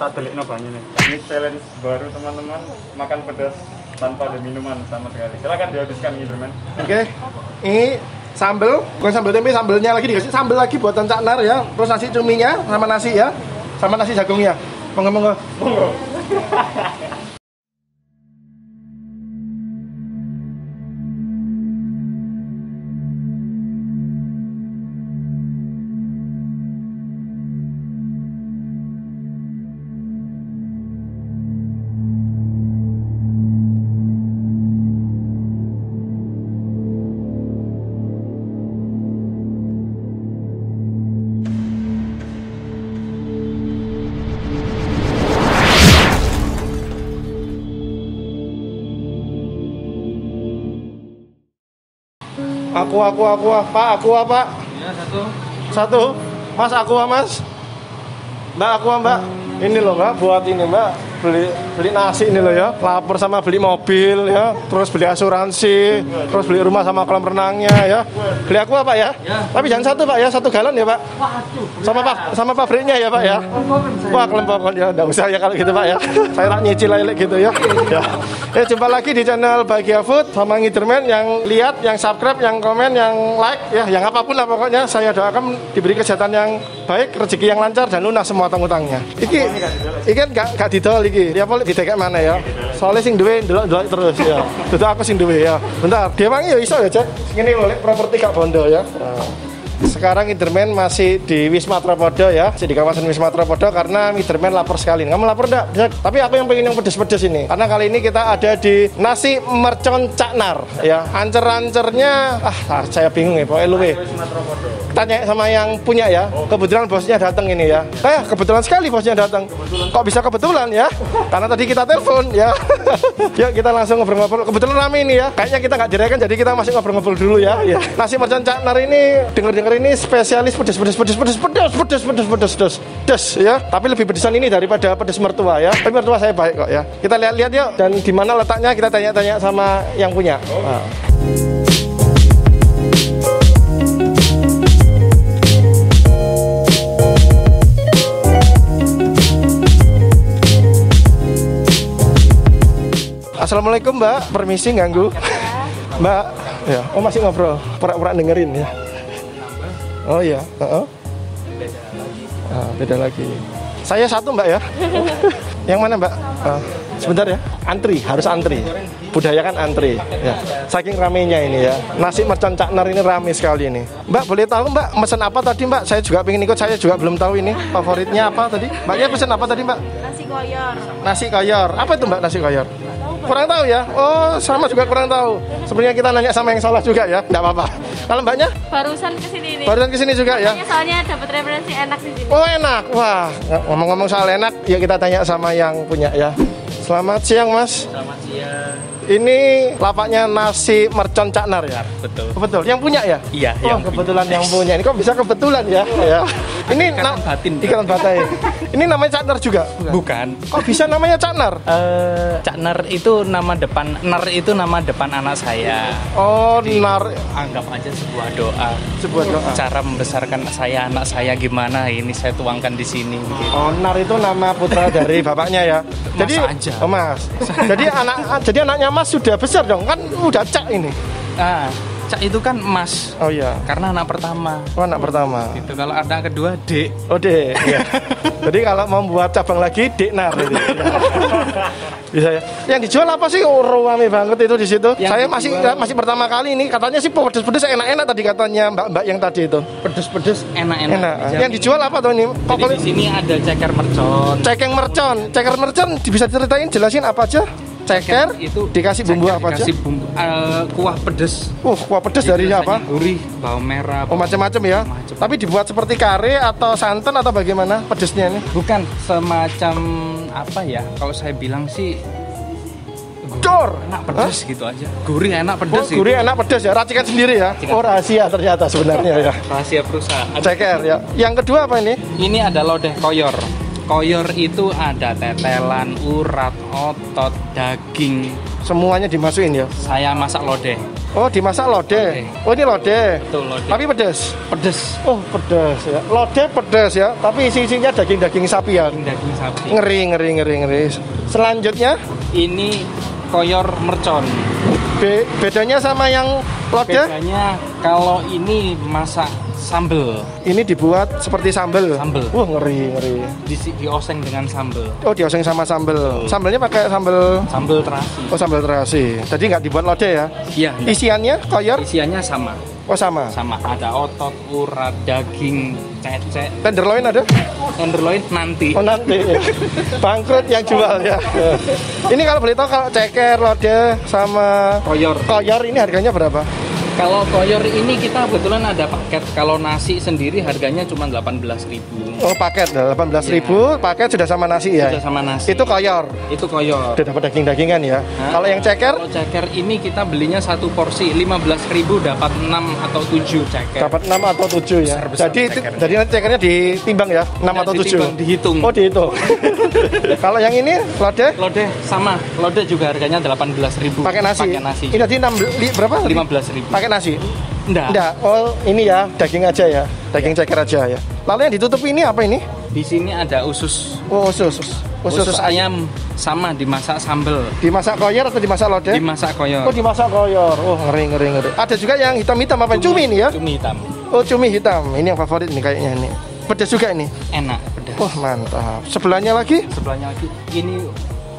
tak delikno banyune. Ini challenge baru teman-teman, makan pedas tanpa ada minuman sama sekali. Silakan dihabiskan Giderman. Oke. Ini sambel, bukan sambal tempe, sambelnya lagi dikasih sambel lagi buatan Cak Nar ya. Terus nasi cuminya sama nasi ya. Sama nasi jagungnya. Monggo. Aqua, Pak. Ya, Satu. Mas, Aqua, Mas. Mbak, Aqua, Mbak. Ini loh, Mbak, buat ini, Mbak. Beli nasi ini loh ya. Lapar sama beli mobil ya. Terus beli asuransi, terus beli rumah sama kolam renangnya ya. Beli Aqua, Pak ya. Tapi jangan satu, Pak ya. 1 galon ya, Pak. Sama pabriknya ya, Pak ya. Wah, kelempokan ya. Enggak usah ya kalau gitu, Pak ya. Saya tak nyicil lele gitu ya. Ya, jumpa lagi di channel Bahagia Food sama Giderman. Yang lihat, yang subscribe, yang komen, yang like ya, yang apapun lah pokoknya. Saya doakan diberi kesehatan yang baik, rezeki yang lancar dan lunas semua utang-utangnya. Iki kan gak didol iki. Dia boleh didekek mana ya? Soalnya sing duwe ndelok terus ya. Dudu aku sing duwe ya. Bentar, dia emang ya iso ya, Cek. Ngene lho, properti gak bondo ya. Sekarang Giderman masih di Wisma Tropodo ya, di kawasan Wisma Tropodo karena Giderman lapar sekali. Kamu lapar enggak? Tapi aku yang pengen yang pedes-pedes ini. Karena kali ini kita ada di nasi mercon Cak Nar ya. Ancer-ancernya saya bingung ya, pokoknya luwe. Tanya sama yang punya ya. Kebetulan bosnya datang ini ya. Kebetulan sekali bosnya datang. Kok bisa kebetulan ya? Karena tadi kita telepon ya. Yuk kita langsung ngobrol-ngobrol. Kebetulan rame ini ya. Kayaknya kita nggak direkan, jadi kita masih ngobrol-ngobrol dulu ya. Nasi mercon Cak Nar ini dengar ini spesialis pedes ya. Tapi lebih pedesan ini daripada pedes mertua ya. Tapi mertua saya baik kok ya. Kita lihat-lihat yuk, dan di mana letaknya kita tanya-tanya sama yang punya. Assalamualaikum, Mbak. Permisi ganggu. Mbak, ya. Oh, masih ngobrol. Pura-pura dengerin ya. Oh iya, beda lagi. Saya satu, Mbak ya. Yang mana, Mbak? Sebentar ya. Antri, harus antri. Budaya kan antri. Ya. Saking ramenya ini ya. Nasi mercon Cak Nar ini rame sekali ini. Mbak, boleh tahu Mbak mesen apa tadi, Mbak? Saya juga pengen ikut. Saya juga belum tahu ini favoritnya apa tadi. Mbaknya pesen apa tadi, Mbak? Nasi koyor. Nasi koyor. Apa itu, Mbak, nasi koyor? Kurang tahu ya? Oh, sama juga kurang tahu. Sebenarnya kita nanya sama yang salah juga ya. Enggak apa-apa. Kalau Mbaknya? Barusan kesini nih. Barusan kesini juga ya? Soalnya dapat referensi enak di sini. Oh, enak. Wah, ngomong-ngomong soal enak, ya kita tanya sama yang punya ya. Selamat siang, Mas. Selamat siang. Ini lapaknya nasi mercon Cak Nar ya? Betul. Betul. Yang punya ya? Iya, oh, kebetulan yang punya. Ini kok bisa kebetulan ya? Ya. Ini ikatan batin. Ini namanya Cak Nar juga? Bukan. Kok bisa namanya Cak Nar? Cak Nar itu nama depan, Nar itu nama depan anak saya. Oh, Jadi, Nar. Anggap aja sebuah doa. Sebuah doa. Cara membesarkan anak saya gimana, ini saya tuangkan di sini. Gitu. Oh, Nar itu nama putra dari bapaknya ya? Jadi, aja. Oh, Mas. jadi anaknya Mas sudah besar dong, kan udah Cak ini. Cak itu kan Mas. Oh iya. Karena anak pertama. Oh, anak pertama. Itu kalau anak kedua Dek. Oh, Dek. Ya. Jadi kalau mau buat cabang lagi Dek Nar. Bisa ya. Yang dijual apa sih? Oh, rame banget itu di situ. Saya masih pertama kali ini. Katanya sih pedes-pedes enak-enak tadi katanya Mbak yang tadi itu. Pedes-pedes enak-enak. Enak. Yang dijual apa tuh ini? Jadi di sini ada ceker mercon. Ceker mercon bisa ceritain, jelasin apa aja? Ceker itu dikasih bumbu apa aja? Dikasih bumbu kuah pedes. Kuah pedes dari apa? Gurih, bawang merah. Oh, macam-macam ya. Tapi dibuat seperti kare atau santan atau bagaimana pedesnya ini? Bukan, semacam apa ya? Kalau saya bilang sih Dor, enak pedes gitu aja. Gurih enak pedes. Oh, gurih enak pedes ya. Racikan sendiri ya. Oh, rahasia ternyata sebenarnya ya. Rahasia perusahaan. Ceker ya. Yang kedua apa ini? Ini ada lodeh koyor. Koyor itu ada tetelan, urat, otot, daging. Semuanya dimasukin ya. Saya masak lodeh. Oh, dimasak lodeh. Oh, ini lodeh. Betul, lodeh. Tapi pedas. Pedes. Oh, pedas ya. Lodeh pedas ya. Tapi isinya daging-daging sapi ya. Daging sapi. Ngeri. Selanjutnya, Ini koyor mercon. bedanya sama yang lodeh, Bedanya kalau ini masak sambel, ini dibuat seperti sambel. Sambel. Ngeri. dioseng dengan sambel. Oh, dioseng sama sambel. Sambelnya pakai sambel. Sambel terasi. Oh, sambel terasi. Tadi nggak dibuat lodeh ya? Iya. Isiannya koyor? Isiannya sama. Oh, sama. Ada otot, urat, daging, cecek, Tenderloin ada? tenderloin nanti. Oh, nanti. Bangkrut yang jual ya. Ini kalau boleh tahu, kalau ceker, lodeh sama koyor ini harganya berapa? Kalau koyor ini kita kebetulan ada paket. Kalau nasi sendiri harganya cuma 18.000. Oh, paket 18.000, paket sudah sama nasi ya. Sudah sama nasi. Itu koyor. Itu koyor. Udah dapat daging-dagingan ya. Kalau yang ceker? Kalau ceker ini kita belinya satu porsi 15.000 dapat 6 atau 7 ceker. Dapat 6 atau 7 ya. Besar Jadi nanti cekernya ditimbang ya, 6 atau 7. Ditimbang, dihitung. Oh, dihitung. Kalau yang ini lodeh Lodeh sama. Lodeh juga harganya 18.000. pakai nasi. Pakai nasi. Ini tadi berapa? 15.000. Pakai nasi. Enggak. Oh, ini ya, daging aja ya. Daging ceker aja ya. Lalu yang ditutup ini apa ini? Di sini ada usus. Oh, usus Ayam sama dimasak sambel. Dimasak koyor atau dimasak lodeh? Dimasak koyor. Oh, dimasak koyor. Oh, ngeri. Ada juga yang hitam-hitam apa? Cumi ini ya? Cumi hitam. Oh, cumi hitam. Ini yang favorit nih kayaknya ini. Pedas juga ini. Enak, pedas. Oh, mantap. Sebelahnya lagi? Sebelahnya lagi ini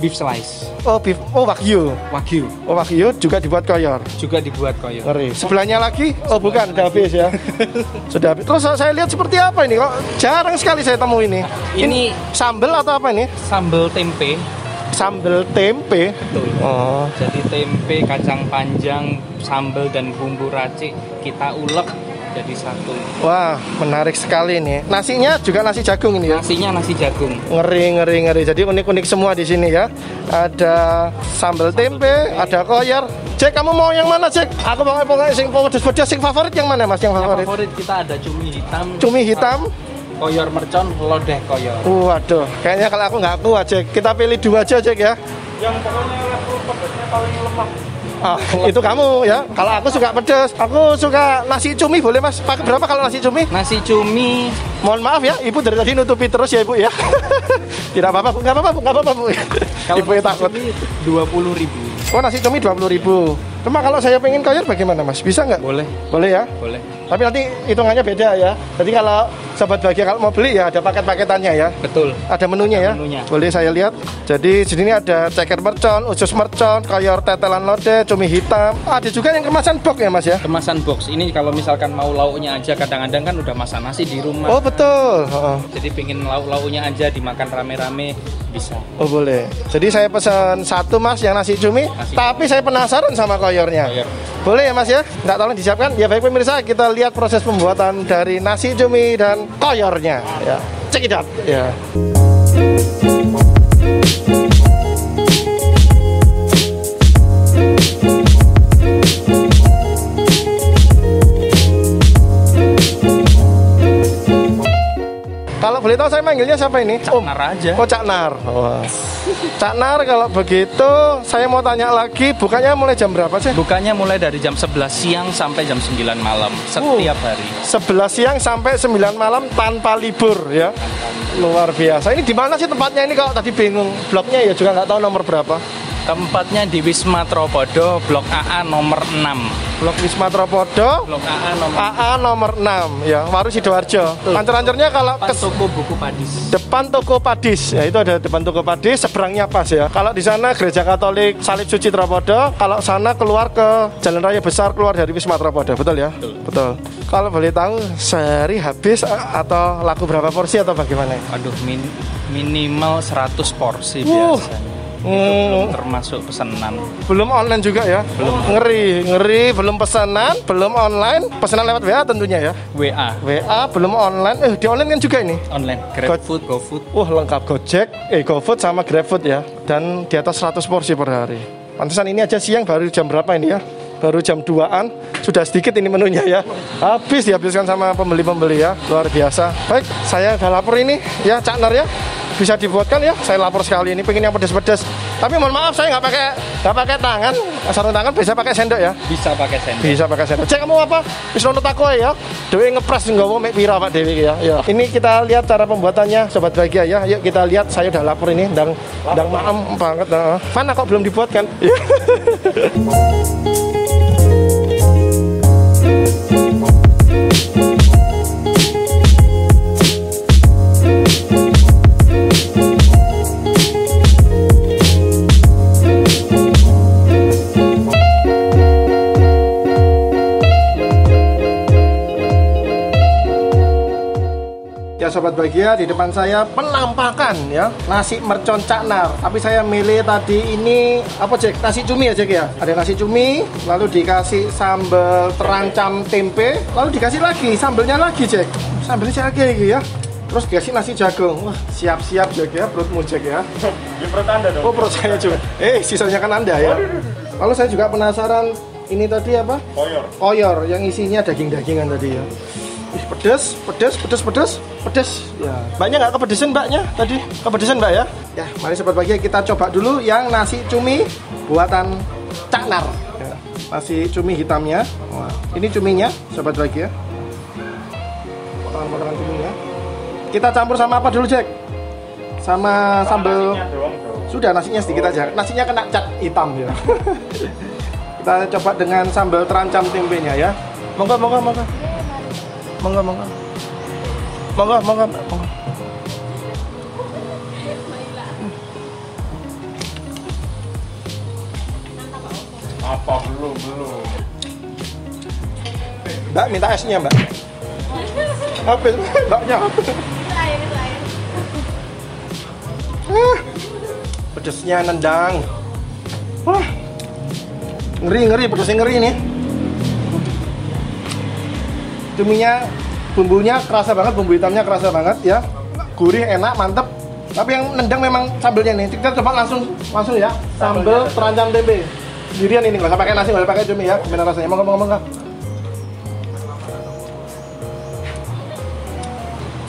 beef slice. Oh, beef. Oh, wagyu. Wagyu Oh, wagyu juga dibuat koyor. juga dibuat koyor. Ngeri. Sebelahnya lagi? Oh, bukan, udah habis ya. Sudah habis. Terus saya lihat seperti apa ini? Kok jarang sekali saya temui ini. Ini sambel atau apa ini? sambal tempe. Sambel tempe. Betul. Oh. Jadi tempe, kacang panjang, sambal dan bumbu racik kita ulek jadi satu. Wah, menarik sekali nih. Nasinya juga nasi jagung ini ya. Nasinya nasi jagung. Ngeri. Jadi unik-unik semua di sini ya. Ada sambal tempe, ada koyor. Cek, kamu mau yang mana, Cek? Aku mau pokoknya sing pedas sing favorit yang mana, Mas? Yang favorit? Favorit kita ada cumi hitam. Cumi hitam. Koyor mercon, lodeh koyor. Waduh, kayaknya kalau aku nggak kuat, Cek. Kita pilih 2 aja, Cek ya. Yang pokoknya level pedasnya paling lemah. Ah, itu kamu ya. Kalau aku suka pedas, aku suka nasi cumi, boleh Mas? Pakai berapa kalau nasi cumi? Nasi cumi Mohon maaf ya, Ibu dari tadi nutupi terus ya Ibu ya. Tidak apa-apa, Bu. Nggak apa-apa, Bu. kalau Ibu yang takut. 20.000. Oh, nasi cumi 20.000. Cuma kalau saya pengen koyor bagaimana Mas? Bisa nggak? Boleh. Boleh ya? Boleh. Tapi nanti hitungannya beda ya. Jadi kalau Sobat Bahagia kalau mau beli ya ada paket-paketannya ya. Betul. Ada menunya ya? Menunya. Boleh saya lihat. Jadi di sini ada ceker mercon, usus mercon, koyor tetelan lodeh, cumi hitam. Ada juga yang kemasan box ya Mas ya? Kemasan box ini kalau misalkan mau lauknya aja kadang-kadang kan udah masak nasi di rumah. Oh betul. Oh. Jadi pingin lauk-lauknya aja dimakan rame-rame bisa. Oh boleh. Jadi saya pesan 1 Mas yang nasi cumi, tapi saya penasaran sama koyornya. Koyor. Boleh ya Mas ya? Nggak tolong disiapkan? Ya baik pemirsa, kita lihat proses pembuatan dari nasi cumi dan koyornya. Ya, check it out. Ya. Kalau boleh tahu saya manggilnya siapa ini? Cak Nar aja. Oh, Cak Nar. Wah. Cak Nar, kalau begitu saya mau tanya lagi, bukannya mulai jam berapa sih? Bukannya mulai dari jam 11 siang sampai jam 9 malam setiap hari. 11 siang sampai 9 malam tanpa libur ya. Luar biasa. Ini di mana sih tempatnya ini, kalau tadi bingung. Bloknya ya juga nggak tahu nomor berapa. Tempatnya di Wisma Tropodo, Blok AA nomor 6. Blok Wisma Tropodo, Blok AA AA nomor 6 ya, Waru Sidoarjo. Lancar-lancarnya kalau depan toko buku Padis. depan toko Padis ya, itu ada depan toko Padis, seberangnya pas ya. Kalau di sana Gereja Katolik Salib Suci Tropodo, kalau sana keluar ke Jalan Raya Besar keluar dari Wisma Tropodo, betul ya? Betul. Kalau boleh tahu sehari habis atau laku berapa porsi atau bagaimana? Aduh, minimal 100 porsi biasanya. Itu belum termasuk pesanan. Belum online juga ya? Belum. Ngeri, belum pesanan, belum online. Pesanan lewat WA tentunya ya? WA belum online. Di online kan juga ini? Online, GrabFood, GoFood. Wah, lengkap, Gojek, GoFood sama GrabFood ya. Dan di atas 100 porsi per hari. Pantesan ini aja siang baru jam berapa ini ya? Baru jam 2-an, sudah sedikit ini menunya ya. Habis dihabiskan sama pembeli-pembeli ya, luar biasa. Baik, saya udah lapor ini ya, Cak Nar ya. bisa dibuatkan ya. Saya lapar sekali ini, pengen yang pedas-pedas. Tapi mohon maaf saya nggak pakai tangan, sarung tangan, bisa pakai sendok ya. Bisa pakai sendok. Bisa pakai sendok. Cek kamu apa? Wis nonton aku ya. Dewi ngepres nggawa mek pira Pak Dewi ya. Ya. Ini kita lihat cara pembuatannya sobat bahagia ya. Yuk kita lihat, saya udah lapar ini, ndang maem banget. Mana kok belum dibuat kan? Sobat bahagia, di depan saya penampakan ya nasi mercon caknar. Tapi saya milih tadi ini apa Jack? Nasi cumi ya Jack ya. Ada nasi cumi, lalu dikasih sambal terancam tempe, lalu dikasih lagi sambelnya lagi Jack. Sambelnya lagi ya. Terus dikasih nasi jagung. Wah, siap-siap Jack ya, perutmu Jack ya. Di perut Anda dong. Oh, perut saya juga. Sisanya kan Anda ya. Lalu saya juga penasaran ini tadi apa? Koyor yang isinya daging-dagingan tadi ya. Pedes ya. Mbaknya nggak kepedesan mbaknya tadi? Kepedesan mbak ya? Ya, mari sobat bahagia kita coba dulu yang nasi cumi buatan Caknar ya. Nasi cumi hitamnya. Wah, ini cuminya sobat bahagia. Potongan-potongan cuminya. Kita campur sama apa dulu Jack? Sama sambal. Sudah, nasinya sedikit aja. Nasinya kena cat hitam ya. Kita coba dengan sambal terancam tempenya ya. Monggo. Apa belum? Mbak minta esnya mbak. Apa? Mbaknya apa? Pedesnya nendang. Wah, ngeri pedesnya ngeri nih. Cuminya, bumbunya kerasa banget, bumbu hitamnya kerasa banget ya, gurih, enak, mantep. Tapi yang nendang memang sambelnya nih. Kita coba langsung ya, sambel terancam tempe. Sendirian ini, nggak usah pakai nasi, nggak usah pakai cumi ya. Gimana rasanya? Monggo.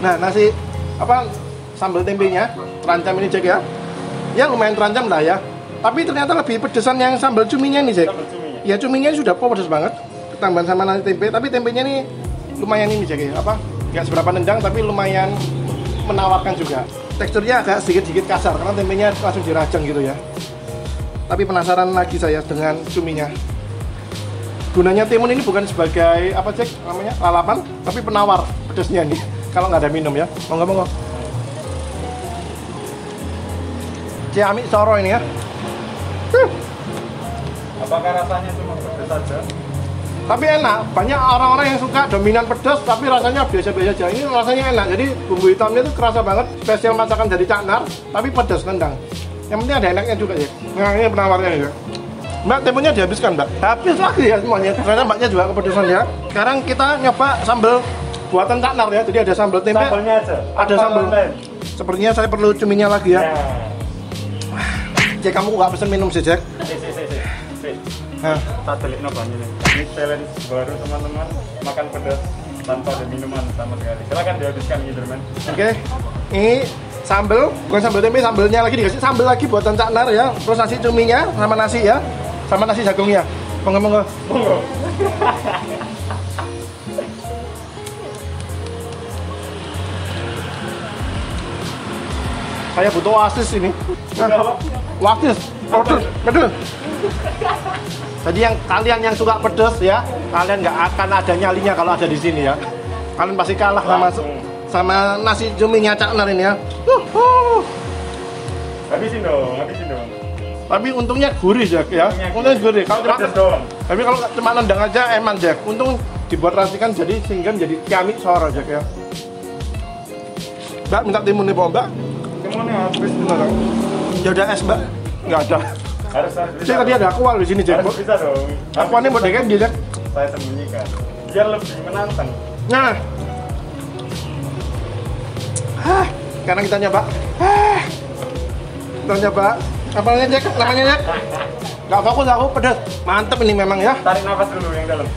Nah, nasi sambal tempenya terancam ini Jack ya. Ya lumayan terancam lah ya. Tapi ternyata lebih pedesan yang sambal cuminya nih Jack. Ya cuminya sudah pedes banget. Tambahan sama nasi tempe, tapi tempenya nih lumayan ini Jack ya. Nggak seberapa nendang tapi lumayan menawarkan juga. Teksturnya agak sedikit kasar karena tempenya langsung dirajang gitu ya. Tapi penasaran lagi saya dengan cuminya. Gunanya timun ini bukan sebagai Jack namanya lalapan, tapi penawar pedesnya nih. Kalau nggak ada minum ya. Monggo. Ciamik Soro ini ya. Apakah rasanya cuma pedas saja? Tapi enak, banyak orang-orang yang suka dominan pedas tapi rasanya biasa-biasa aja. Ini rasanya enak, jadi bumbu hitamnya itu kerasa banget. Spesial masakan dari Caknar, tapi pedas nendang. Yang penting ada enaknya juga ya. Nah ini penawarnya ya. Mbak, temponya dihabiskan mbak? Habis lagi ya semuanya, karena mbaknya juga kepedesan ya. Sekarang kita nyoba sambal buatan Caknar ya. Jadi ada sambal tempe, sambalnya aja. Ada sambal. Sepertinya saya perlu cuminya lagi ya. Jack, kamu nggak pesen minum sih Jack? Tak telik banyak nih. Ini challenge baru teman-teman, makan pedas tanpa ada minuman sama sekali. Silakan dihabiskan gitu men. Oke, ini sambal, bukan sambal tempe, sambalnya lagi dikasih sambal lagi buatan Caknar ya. Terus nasi cuminya sama nasi ya, sama nasi jagungnya. Monggo. Saya butuh oasis ini. Oasis, pedes. Jadi kalian yang suka pedas ya, kalian nggak akan ada nyalinya kalau ada di sini ya. Kalian pasti kalah sama nasi cuminya Caknar ini ya. Habisin dong. Tapi untungnya gurih Jack ya. Untungnya gurih. Tapi kalau cuma nendang aja emang Jack. Untung dibuat racikan jadi sehingga menjadi ciamik Soro Jack ya. Mbak minta timun nih Mbak. Timunnya habis bener. Ya udah es Mbak. Nggak ada. Harus Jadi tadi ada aqua di sini Jack. Harus bisa dong. Aqua ini buat Jack dia Jack. Saya sembunyikan. Biar lebih menantang. Nah. Sekarang kita nyoba. Kita nyoba. Apa namanya Jack? Namanya Jack? Nggak fokus aku, pedas. Mantep ini memang ya. Tarik nafas dulu yang dalam.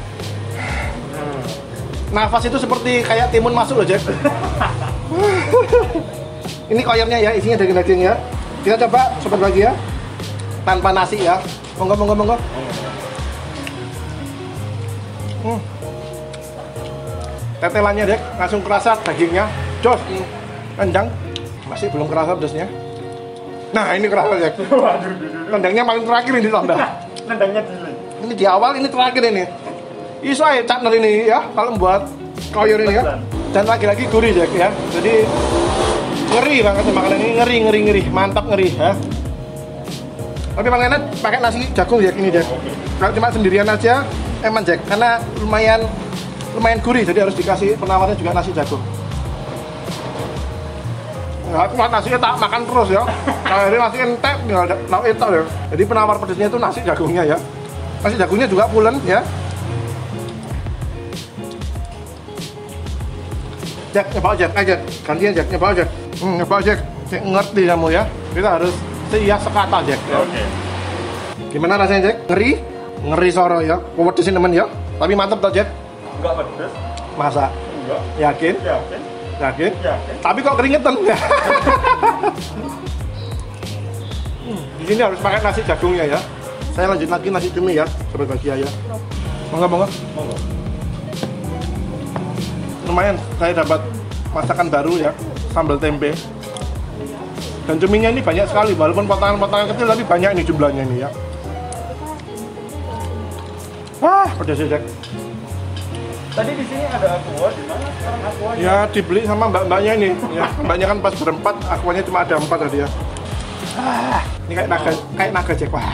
Nafas itu seperti kayak timun masuk loh Jack. Ini koyornya ya, isinya daging-daging ya. Kita coba sobat bahagia tanpa nasi ya. Monggo. Tetelannya dek, langsung kerasa dagingnya. Jos, rendang masih belum kerasa pedasnya. Nah ini kerasa dek. Rendangnya paling terakhir ini ditambah. Nendangnya dili. Ini di awal, ini terakhir ini. Iso aja Cakner ini ya, kalau membuat koyor ini ya. Dan lagi-lagi gurih Jack ya. Jadi ngeri banget makanan ini, ngeri, mantap ngeri ya. Tapi paling enak pakai nasi jagung Jack ini Jack. Kalau cuma sendirian aja emang Jack, karena lumayan gurih, jadi harus dikasih penawarnya juga nasi jagung. Ya, aku nasinya tak makan terus ya. Nah, ini nasi entek, tinggal lauk entek ya. Jadi penawar pedasnya itu nasi jagungnya ya. Nasi jagungnya juga pulen ya. Jack, nyoba Jack, aja gantian Jack, nyoba Jack. Nyoba Jack, Jack ngerti kamu ya. Kita harus seia sekata Jack ya. Oke. Gimana rasanya Jack? Ngeri soro ya. Pedesin temen ya. Tapi mantep toh Jack. Enggak pedes. Masa? Enggak. Yakin? Yakin. Yakin? Yakin. Tapi kok keringetan ya? Di sini harus pakai nasi jagungnya ya. Saya lanjut lagi nasi cumi ya, sobat bahagia ya. Monggo. Lumayan, saya dapat masakan baru ya, sambal tempe. Dan cuminya ini banyak sekali, walaupun potongan-potongan kecil tapi banyak ini jumlahnya ini ya. Wah, pedas ya, Jack. Tadi di sini ada aqua, di mana sekarang aqua? Ya dibeli sama mbak-mbaknya ini. Ya, mbaknya kan pas berempat, aquanya cuma ada 4 tadi ya. Ini kayak naga Jack. Wah.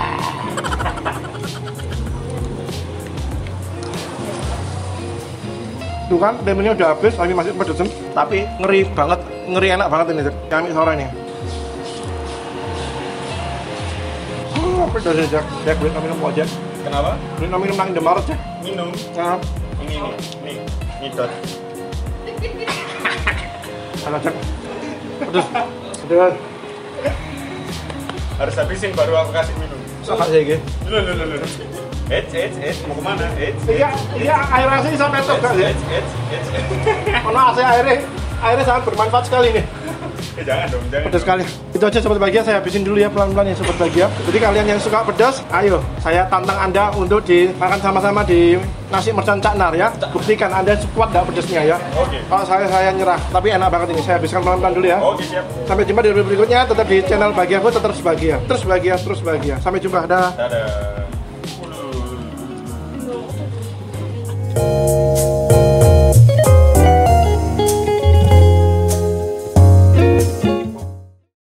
Tuh kan, tempenya udah habis, tapi masih pedesan. Tapi ngeri banget, ngeri enak banget ini Jack. Kami sore ini. Pedas ya Jack. Jack beli minum aja. Kenapa? Beli minum nang Indomaret Jack. Minum. Nah, Ini dot. halo Jack. Pedas. Harus habisin baru aku kasih minum. Sama sih gitu. Loh. Mau kemana? Iya, air asli sampai itu enggak ya? Karena AC airnya sangat bermanfaat sekali nih. Jangan dong. Pedas sekali. Itu aja sobat bahagia, saya habisin dulu ya pelan-pelan ya sobat bahagia. Jadi kalian yang suka pedas, ayo saya tantang Anda untuk dimakan sama-sama di nasi mercon Caknar ya. Buktikan Anda kuat enggak pedasnya ya. Oke. Kalau saya nyerah, tapi enak banget ini. Saya habiskan pelan-pelan dulu ya. Oke, siap. Sampai jumpa di video berikutnya, tetap di channel Bahagiaku, tetap bahagia. Terus bahagia. Sampai jumpa, dah. Dadah.